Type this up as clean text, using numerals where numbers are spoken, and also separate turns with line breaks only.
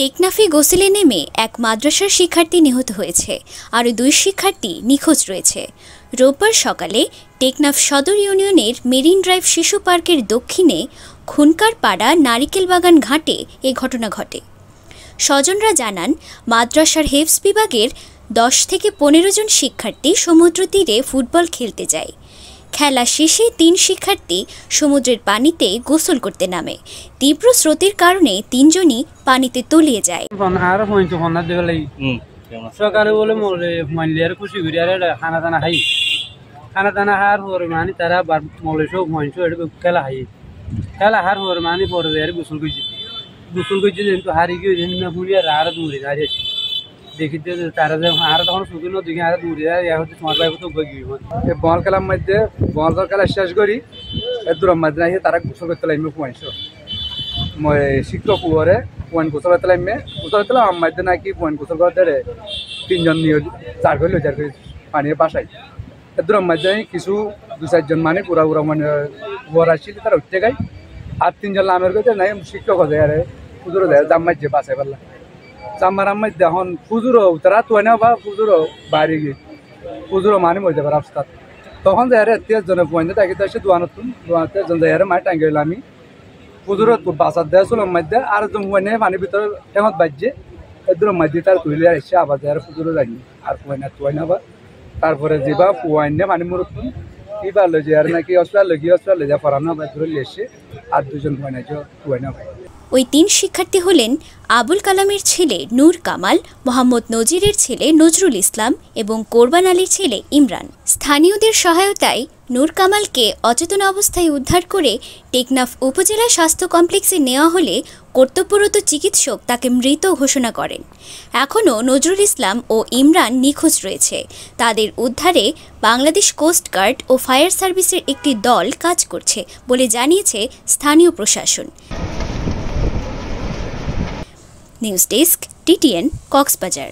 টেকনাফে গোসলে নেমে এক মাদ্রাসার শিক্ষার্থী নিহত হয়েছে, আরও 2 শিক্ষার্থী নিখোঁজ রয়েছে। রোববার সকালে টেকনাফ সদর ইউনিয়নের মেরিন ড্রাইভ শিশু পার্কের দক্ষিণে খুনকারপাড়া নারিকেলবাগান ঘাটে এ ঘটনা ঘটে। স্বজনরা জানান, মাদ্রাসার হেফজ বিভাগের 10 থেকে 15 জন শিক্ষার্থী সমুদ্র তীরে ফুটবল খেলতে যায়। খেলা শেষে 3 শিক্ষার্থী সমুদ্রের পানিতে গোসল করতে নামে। তীব্র স্রোতের কারণে 3 জনই পানিতে তলিয়ে যায়।
সকালে বলে মরলে আর খুশি করি আর খানা টানা খাই, খানা টানা খাওয়ার পরে মানে তারা মলে সব মহিষ খেলা খাই, খেলা হার পরে মানে পরে আর গোসল করছি কিন্তু হারি গিয়ে শুনি আর দৌড়ে দাঁড়িয়েছি দেখি তারা আর তখন শুধু নদীকে আর দৌড়ে দাঁড়িয়ে তোমার ভাই তো বল খেলার মধ্যে বল খেলা শেষ করি দূরের মধ্যে আসে তারা গোসল করতে লাগবে পয়েন্ট শিক্ষক ওরে পয়েন্ট গোসল করতে লাগবে গোসল করতে আমার মধ্যে নাকি পয়েন্ট গোসল করতে 3 জন নিয়ে চার করে পানির বাসায় দূরের মধ্যে কিছু 2-4 জন মানে পুরা মানে ওর আসছিল তারা উঠতে গাই আর 3 জন নামের কথা নাই শিক্ষক হয়ে আরে পুজোরও দেয় জাম মারছে বাসায় পারলাম জামার আমার এখন পুজোরও তারা তো না বা পুজোরও বাইরে গিয়ে পুজোরও মানে মধ্যে পারে রাস্তা তখন যাই 13 জনের পয়েন্টে তাকে তো এসে দোয়াতে জন যাই মায় টাঙ্গে গেল আমি পুজোরও বাসার দেয় চলার মধ্যে আর পয়েন্টে পানির ভিতরে ঠেঙত বাজছে এদের মধ্যে তার তুলে এসে আবার যাই পুজোরও যায়নি আর পয়েন্ট আবার তারপরে যেবা পয়েন্টে পানি মরতুন এবার লয়ে আর নাকি হসপিটাল যা পড়ানো আবার ধরে এসে আর 2 জন পয়েন্ট ভাই।
ওই 3 শিক্ষার্থী হলেন আবুল কালামের ছেলে নূর কামাল, মোহাম্মদ নজিরের ছেলে নজরুল ইসলাম এবং কোরবান আলীর ছেলে ইমরান। স্থানীয়দের সহায়তায় নূর কামালকে অচেতন অবস্থায় উদ্ধার করে টেকনাফ উপজেলা স্বাস্থ্য কমপ্লেক্সে নেওয়া হলে কর্তব্যরত চিকিৎসক তাকে মৃত ঘোষণা করেন। এখনও নজরুল ইসলাম ও ইমরান নিখোঁজ রয়েছে। তাদের উদ্ধারে বাংলাদেশ কোস্টগার্ড ও ফায়ার সার্ভিসের একটি দল কাজ করছে বলে জানিয়েছে স্থানীয় প্রশাসন। News desk, TTN, Cox's Bazar.